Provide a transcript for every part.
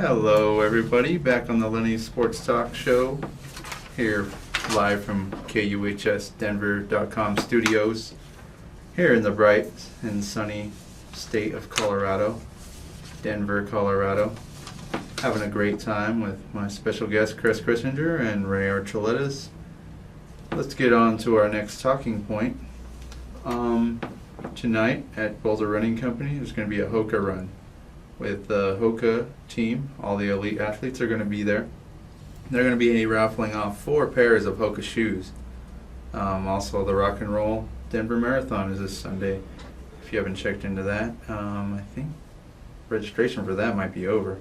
Hello, everybody. Back on the Lenny Sports Talk Show. Here, live from KUHS Denver.com studios. Here in the bright and sunny state of Colorado, Denver, Colorado. Having a great time with my special guest, Chris Christinger and Ray Archuleta. Let's get on to our next talking point. Tonight at Boulder Running Company, there's going to be a Hoka run with the Hoka team. All the elite athletes are going to be there. They're going to be raffling off 4 pairs of Hoka shoes. Also, the Rock and Roll Denver Marathon is this Sunday. If you haven't checked into that, I think registration for that might be over.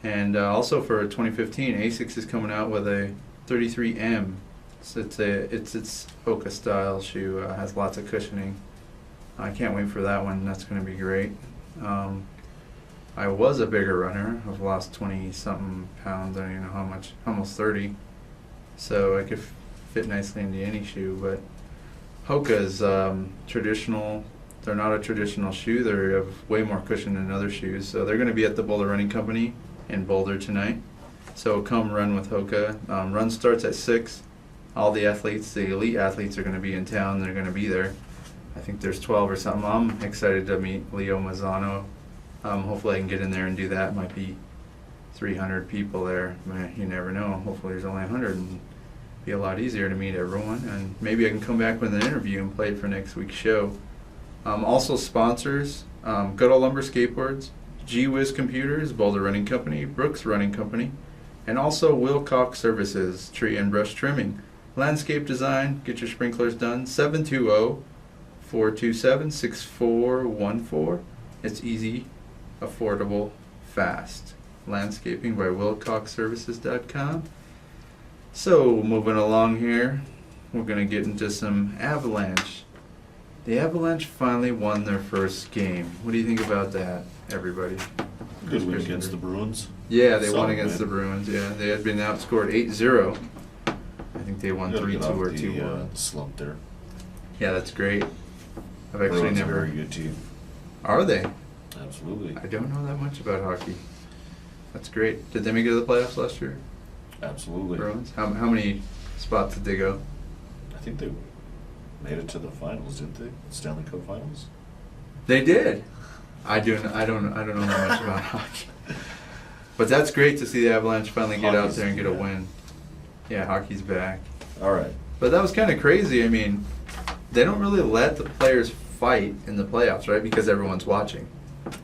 And also for 2015, ASICS is coming out with a 33M. So it's Hoka style shoe. Has lots of cushioning. I can't wait for that one. That's going to be great. I was a bigger runner. I've lost 20-something pounds. I don't even know how much. Almost 30. So I could fit nicely into any shoe. But Hoka's traditional. They're not a traditional shoe. They have way more cushion than other shoes. So they're going to be at the Boulder Running Company in Boulder tonight. So come run with Hoka. Run starts at 6. All the athletes, the elite athletes, are going to be in town. They're going to be there. I think there's 12 or something. I'm excited to meet Leo Mazzano. Hopefully I can get in there and do that. Might be 300 people there. You never know. Hopefully there's only 100 and be a lot easier to meet everyone. And maybe I can come back with an interview and play it for next week's show. Also sponsors, Good Old Lumber Skateboards, G-Wiz Computers, Boulder Running Company, Brooks Running Company, and also Wilcox Services, Tree and Brush Trimming. Landscape design, get your sprinklers done, 720-427-6414. It's easy, affordable, fast. Landscaping by WilcoxServices.com. So, moving along here, we're going to get into some Avalanche. The Avalanche finally won their first game. What do you think about that, everybody? Good win against the Bruins. Yeah, they won against the Bruins. Yeah, they had been outscored 8-0. I think they won 3-2 or 2-1. Slump there. Yeah, that's great. I've actually Bruins never. Are a very good team. Are they? Absolutely. I don't know that much about hockey. That's great. Did they make it to the playoffs last year? Absolutely. Bruins. How many spots did they go? I think they made it to the finals, didn't they? Stanley Cup Finals. They did. I don't know that much about hockey. But that's great to see the Avalanche finally get out there and get a win. Yeah, hockey's back. All right. But that was kind of crazy. I mean, they don't really let the players fight in the playoffs, right? Because everyone's watching.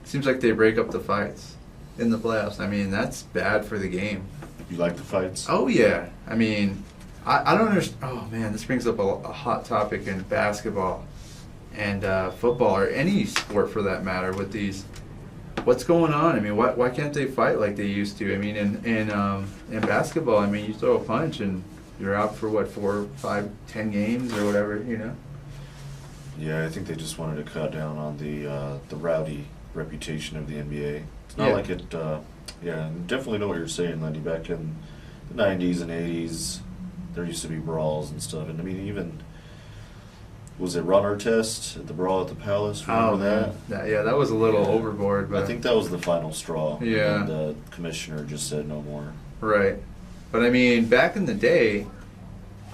Seems like they break up the fights in the playoffs. I mean, that's bad for the game. You like the fights? Oh, yeah. I mean, I don't understand. Oh, man, this brings up a hot topic in basketball and football, or any sport for that matter, with these. What's going on? I mean, why can't they fight like they used to? I mean, in basketball, I mean, you throw a punch and you're out for, 4, 5, 10 games or whatever, you know? Yeah, I think they just wanted to cut down on the rowdy reputation of the NBA. It's not like it, yeah, definitely know what you're saying, Lenny. Back in the 90s and 80s, there used to be brawls and stuff. And I mean, even, was it Ron Artest at the brawl at the Palace? Remember that? Yeah, that was a little overboard. But I think that was the final straw. Yeah. And the commissioner just said no more. Right. But I mean, back in the day,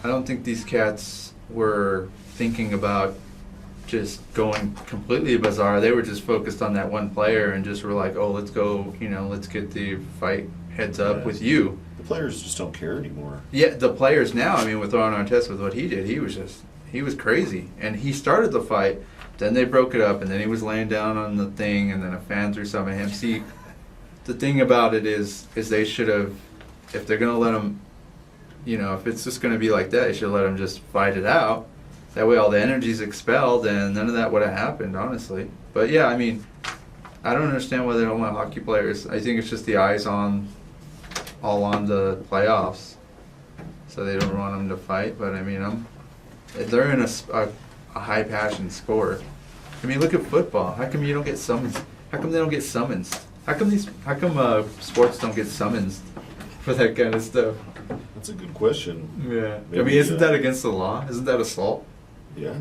I don't think these cats were thinking about just going completely bizarre. They were just focused on that one player and just were like, oh, let's go, let's get the fight heads up with you. The players just don't care anymore. Yeah, the players now, I mean, with Ron Artest, with what he did, he was crazy. And he started the fight, then they broke it up, and then he was laying down on the thing, and then a fan threw something at him. See, the thing about it is they should have, if they're going to let him, if it's just going to be like that, they should let him just fight it out. That way all the energy's expelled, and none of that would have happened, honestly. But yeah, I mean, I don't understand why they don't want hockey players. I think it's just the eyes all on the playoffs, so they don't want them to fight. But I mean, they're in a high passion sport. I mean, look at football. How come you don't get summons? How come they don't get summons? How come sports don't get summons for that kind of stuff? That's a good question. Yeah. Maybe, I mean, isn't that against the law? Isn't that assault? Yeah.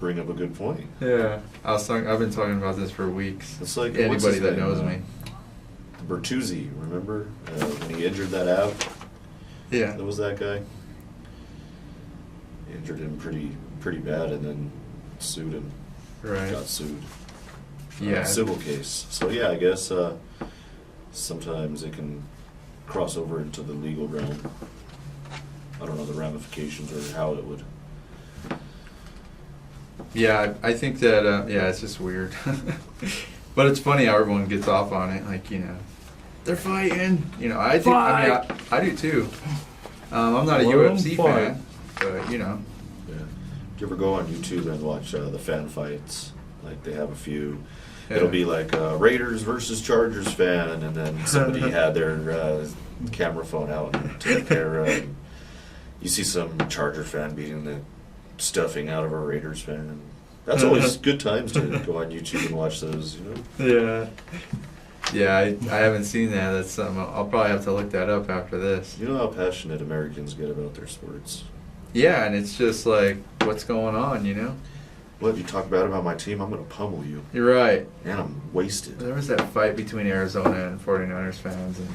Bring up a good point. Yeah. I've been talking about this for weeks. It's like anybody that knows me. Bertuzzi, remember when he injured that ab? Yeah. That was that guy. Injured him pretty bad, and then sued him. Right. Got sued. Yeah. Civil case. So yeah, I guess sometimes it can cross over into the legal realm. I don't know the ramifications or how it would. Yeah, I think that, yeah, it's just weird. But it's funny how everyone gets off on it. Like, they're fighting. I do. I do too. I'm not a UFC fan, but Yeah. Do you ever go on YouTube and watch the fan fights? Like they have a few. Yeah. It'll be like Raiders versus Chargers fan, and then somebody had their camera phone out and take care. You see some Charger fan beating the stuffing out of a Raiders fan. And that's always good times to go on YouTube and watch those. Yeah. Yeah, I haven't seen that. That's something I'll probably have to look that up after this. You know how passionate Americans get about their sports. Yeah, and it's just like, what's going on, Well, if you talk bad about my team, I'm going to pummel you. You're right. And I'm wasted. There was that fight between Arizona and 49ers fans. And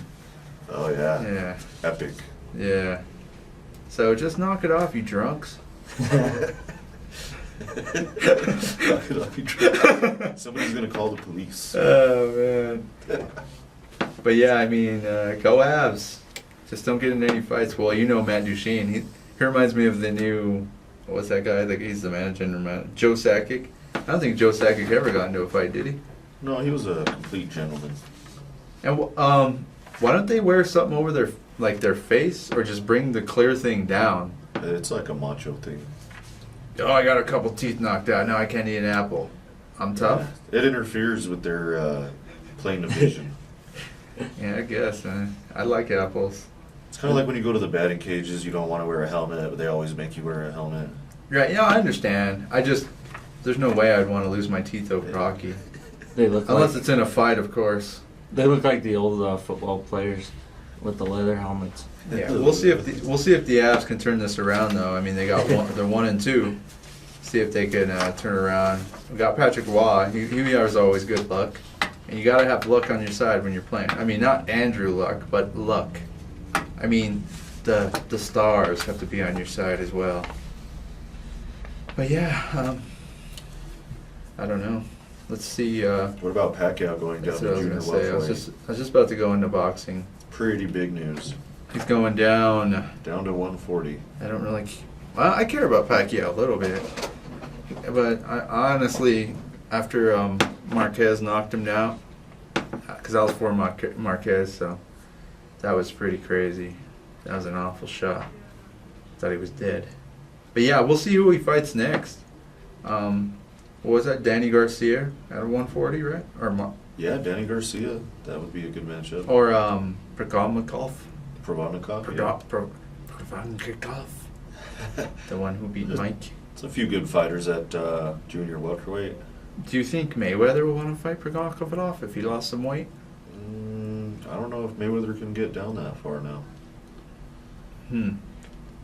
Oh, yeah. yeah. Epic. Yeah. So just knock it off, you drunks. Knock it off, you drunk. Somebody's going to call the police. Oh, man. But yeah, I mean, go Avs. Just don't get in any fights. Well, Matt Duchene. He reminds me of the new, what's that guy? He's the manager, Joe Sakic. I don't think Joe Sakic ever got into a fight, did he? No, he was a complete gentleman. And why don't they wear something over their face, or just bring the clear thing down? It's like a macho thing. Oh, I got a couple teeth knocked out. Now I can't eat an apple. I'm tough. Yeah. It interferes with their plane of vision. Yeah, I guess. I like apples. It's kind of like when you go to the batting cages, you don't want to wear a helmet, but they always make you wear a helmet. Right, I understand. There's no way I'd want to lose my teeth over hockey. They look Unless it's in a fight, of course. They look like the old football players with the leather helmets. Yeah, we'll see if the Avs can turn this around, though. I mean, they're 1-2. See if they can turn around. We got Patrick Waugh. He has always good luck, and you got to have luck on your side when you're playing. I mean, not Andrew luck, but luck. I mean, the stars have to be on your side as well. But yeah, I don't know. Let's see. What about Pacquiao going down That's to what I was junior gonna say. I welterweight? was just about to go into boxing. Pretty big news. He's going down. Down to 140. I don't really. Well, I care about Pacquiao a little bit, but I honestly, after Marquez knocked him down, because I was for Marquez, so that was pretty crazy. That was an awful shot. Thought he was dead. But yeah, we'll see who he fights next. What was that? Danny Garcia at 140, right? Or Yeah, Danny Garcia. That would be a good matchup. or Prokopnikov. Provodnikov. Prokopnikov. The one who beat Mike. It's a few good fighters at junior welterweight. Do you think Mayweather will want to fight Prokopnikov if he lost some weight? I don't know if Mayweather can get down that far now.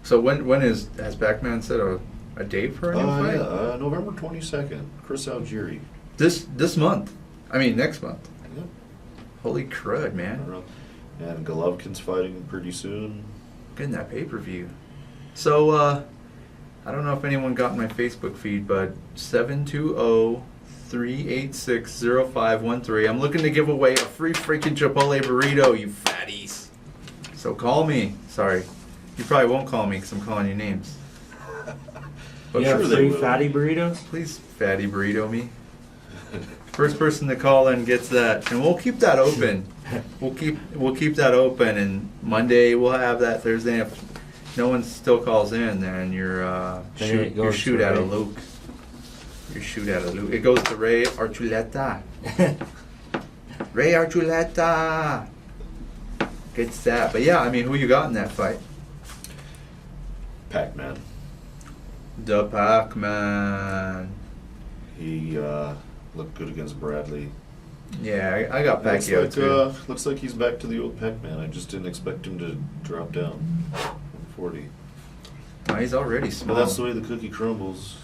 So when has Backman set a date for a new fight? Yeah, November 22nd. Chris Algieri. This month. I mean next month. Yep. Holy crud, man! And Golovkin's fighting pretty soon. Getting that pay-per-view. So I don't know if anyone got my Facebook feed, but 720-386-0513. I'm looking to give away a free freaking Chipotle burrito, you fatties. So call me. Sorry. You probably won't call me because I'm calling you names. But You have sure they free will. fatty burritos? please fatty burrito me. First person to call in gets that, and we'll keep that open. We'll keep that open, and Monday we'll have that. Thursday, if no one still calls in, then you're Then it goes shoot to out Ray. of Luke. Your shoot out of Luke. It goes to Ray Archuleta. Ray Archuleta gets that. But yeah, I mean, who you got in that fight? Pac-Man. The Pac-Man. He looked good against Bradley. Yeah, I got Pacquiao too. Looks like he's back to the old Pac-Man. I just didn't expect him to drop down 140. Oh, he's already small. But that's the way the cookie crumbles.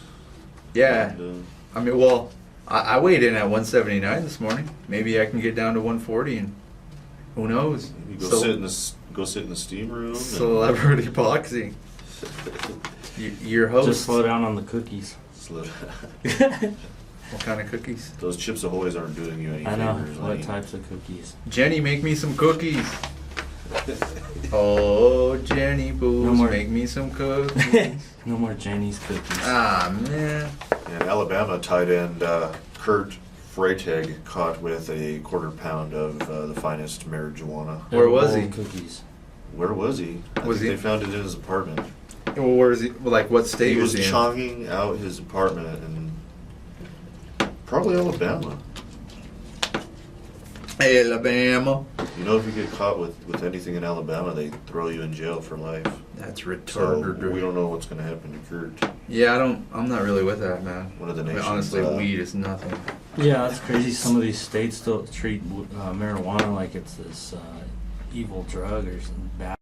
Yeah. And, I mean, well, I weighed in at 179 this morning. Maybe I can get down to 140 and Who knows? You go sit in the steam room. Celebrity boxing. Your host. Just slow down on the cookies. What kind of cookies? Those Chips Ahoy's aren't doing you any I know. favors. What Lenny. types of cookies? Jenny, make me some cookies. Oh, Jenny Boo's, No more. make me some cookies. No more Jenny's cookies. Ah, man. And Alabama tight end Kurt Freitag caught with a quarter pound of the finest marijuana. Where was Bowl he? Cookies. Where was he? I Was think he- they found it in his apartment. Well, where is he? Like, what state He was he in? chonging out his apartment in probably Alabama. Alabama. You know, if you get caught with anything in Alabama, they throw you in jail for life. That's So retarded. we don't know what's going to happen to Kurt. Yeah, I'm not really with that, man. One of the I mean, nation's, honestly, weed is nothing. Yeah, that's crazy. Some of these states still treat marijuana like it's this evil drug or some bad.